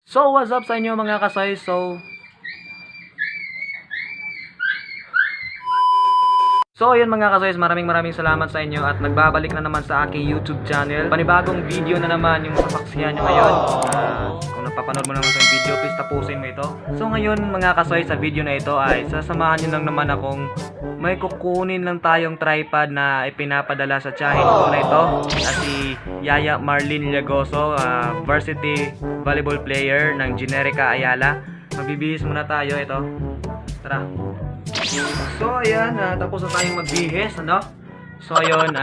So what's up sa inyo mga kasay? So ayun mga kasoys, maraming salamat sa inyo at nagbabalik na naman sa aking YouTube channel. Panibagong video na naman yung sasaksihan nyo ngayon. Kung napapanood mo naman itong video, please tapusin mo ito. So ngayon mga kasoy, sa video na ito ay sasamahan nyo lang naman akong may kukunin lang tayong tripod na ipinapadala sa tiyahin ko na ito. At si Yaya Marlene Llagoso, varsity volleyball player ng Generica Ayala. Magbibihis muna tayo ito. Tara. So ayan, tapos na tayong magbihis, ano? So ayun,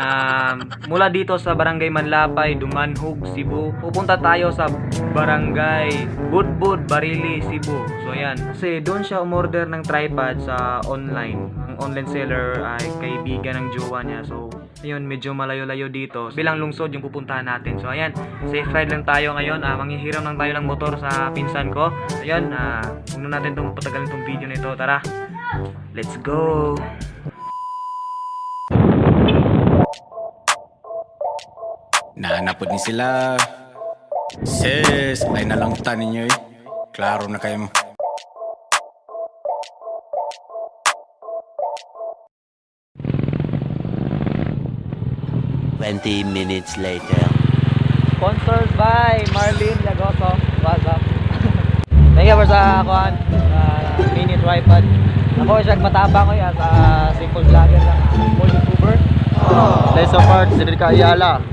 mula dito sa Barangay Manlapay, Dumanhog, Cebu, pupunta tayo sa Barangay Budbud, Barili, Cebu. So ayan, kasi doon siya umorder ng tripod sa online. Ang online seller ay kaibigan ng jowa niya. So ayun, medyo malayo-layo dito. Bilang lungsod yung pupuntahan natin. So ayan, safe ride lang tayo ngayon. Manghihiram lang tayo ng motor sa pinsan ko. Ayun, huwag na natin itong patagalin itong video na ito. Tara, let's go! Nahanapod ni sila. Sis, ay nalangutan ninyo eh. Klaro na kayo. 20 minutes later. Sponsored by Marlene Llagoso. What's up? Thank you for sa kuhan, mini tripod. Ako siya matabang ko sa simple vlogger lang, simple YouTuber. Let's support Generica Ayala.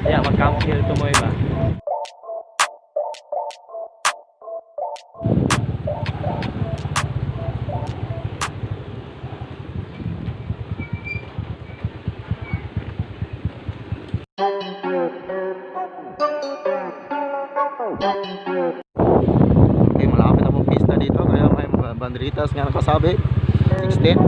Ayan, mag-camp hill to mo iba. Okay, malapit na pong pista dito. Kaya may mga banderitas nga nakasabi 16.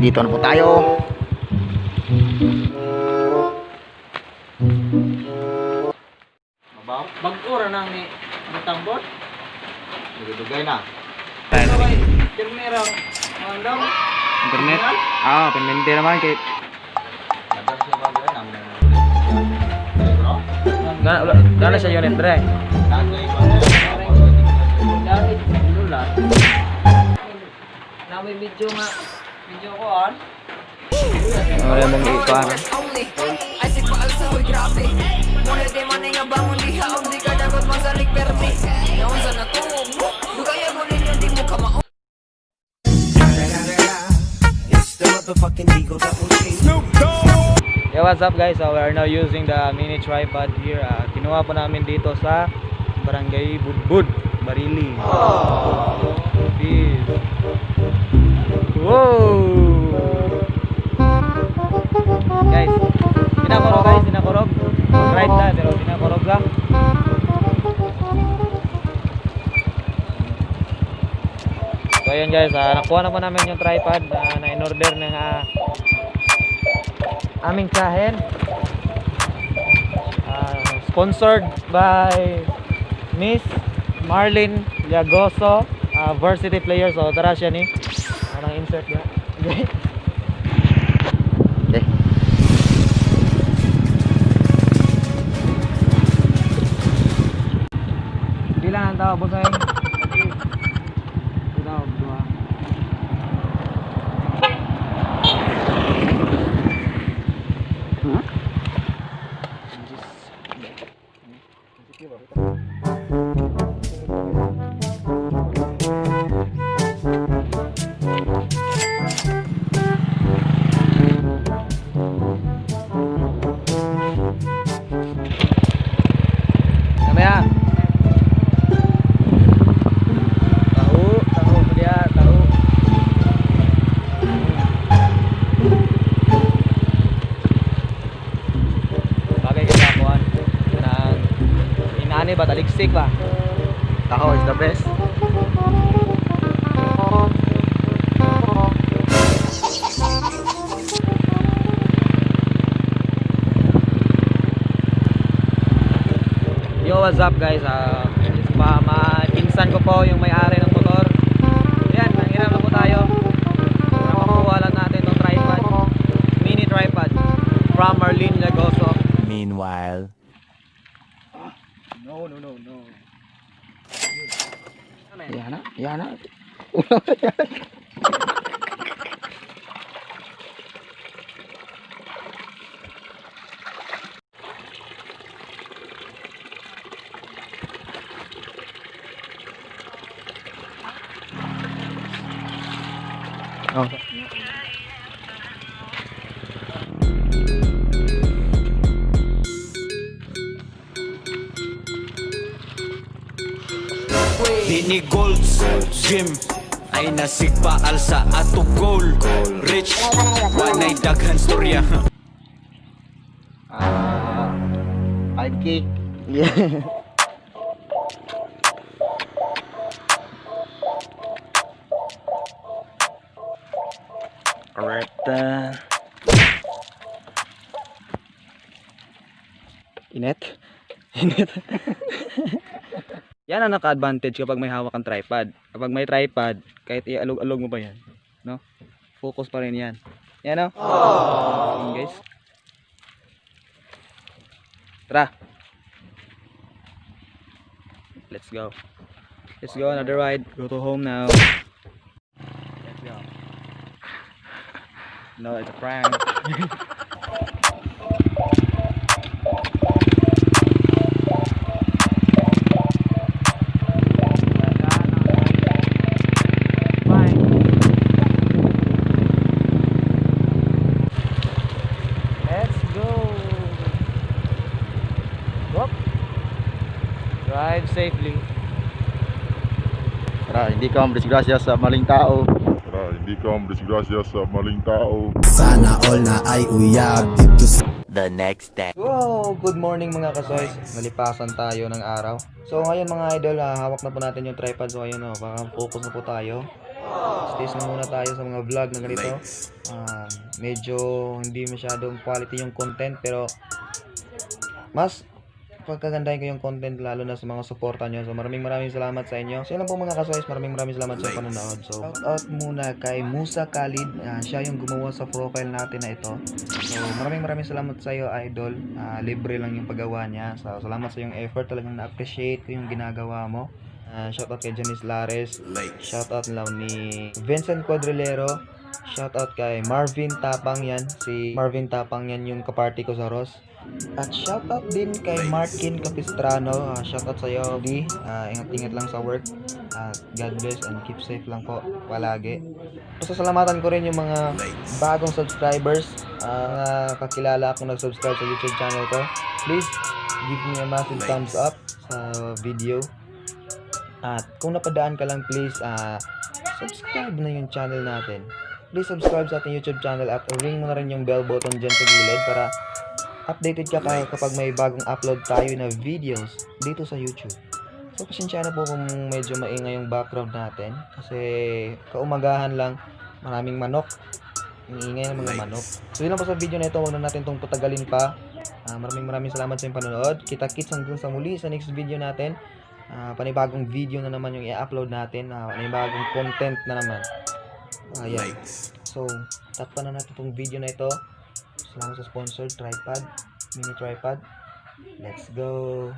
Dito na po tayo. Bag-ura nang ni tambot. Dugay na. Kirmerang mandam. Internet. Permente naman kay Gana siya unit dre. Nami video nga. Video ko on. wala mong ikuan. Yeah, what's up guys? So we are now using the mini tripod here. Kinuha po namin dito sa Barangay Budbud, Barili. Peace. Wow! Guys, sinakurog. Ride na, pero sinakurog lang. So ayan guys, nakuha na po namin yung tripod na in-order ng aming tiyahin. Sponsored by Miss Marlene Llagoso, varsity player. So tara siya ni. Anong insert niya? Okay. Okay. Bilang ang tao, busay. Ito, dua. Kani ba taligsik ba? Taho is the best. Yo, what's up guys? Pinsan ko po yung may-ari ng motor. Yan, nanghiram na po tayo. Napakuha lang natin itong tripod. Mini tripod. From Marlene Lagoso. Meanwhile. No. Yan na. Oh. Dini Golds Gym ay nasigpaal sa ato goal. Rich, wanay daghan storya. Five kick. Yeah. Correct. Init. Yan ang naka-advantage kapag may hawak kang tripod. Kapag may tripod, kahit ialog-alog mo pa yan, no? Focus pa rin yan. Yan, no? Yan, guys. Tara. Let's go. Let's go another ride. Go to home now. Let's go. No, it's a prank. Let's go. Whoop. Drive safely. Tara, hindi ka disgrasya sa maling tao. Hindi ka disgrasya sa maling tao. Sana all na ay uyab dito sa The next day. Wow! Good morning mga kasoys. Nalipasan tayo ng araw. So ngayon mga idol, hawak na po natin yung tripod. So ayun o, baka focus na po tayo. Stays na muna tayo sa mga vlog na ganito. Medyo hindi masyadong quality yung content, pero mas pagkagandahin ko yung content lalo na sa mga suporta nyo. So maraming salamat sa inyo. So yun lang po mga kasoys, maraming salamat sa panonood. So shout out muna kay Musa Khalid. Siya yung gumawa sa profile natin na ito. So maraming salamat sa iyo idol. Libre lang yung paggawa niya. So salamat sa yung effort, talagang na-appreciate ko yung ginagawa mo. Shout out kay Janice Lares. Shout out lang ni Vincent Quadrilero. Shout out kay Marvin Tapang yan. Si Marvin Tapang yan yung kaparty ko sa Ross. At shoutout din kay Martin Capistrano. Shoutout sa iyo, D. Ingat-ingat lang sa work. God bless and keep safe lang po palagi. Pasasalamatan ko rin yung mga bagong subscribers. Mga kakilala akong nag-subscribe sa YouTube channel ko. Please give me a massive thumbs up sa video. At kung napadaan ka lang, please subscribe na yung channel natin. Please subscribe sa ating YouTube channel at ring mo na rin yung bell button dyan sa gilid para updated ka kapag may bagong upload tayo na videos dito sa YouTube. So pasensya na po kung medyo maingay yung background natin kasi kaumagahan lang, maraming manok, ang ingay ng mga manok. So yun lang po sa video na ito, huwag na natin itong patagalin pa. Maraming salamat sa inyong panonood. Kita-kits hanggang sa muli sa next video natin. Panibagong video na naman yung i-upload natin, panibagong content na naman. Ayan. So takpan na natin itong video na ito. Salamat sa sponsor, tripod, mini tripod. Let's go.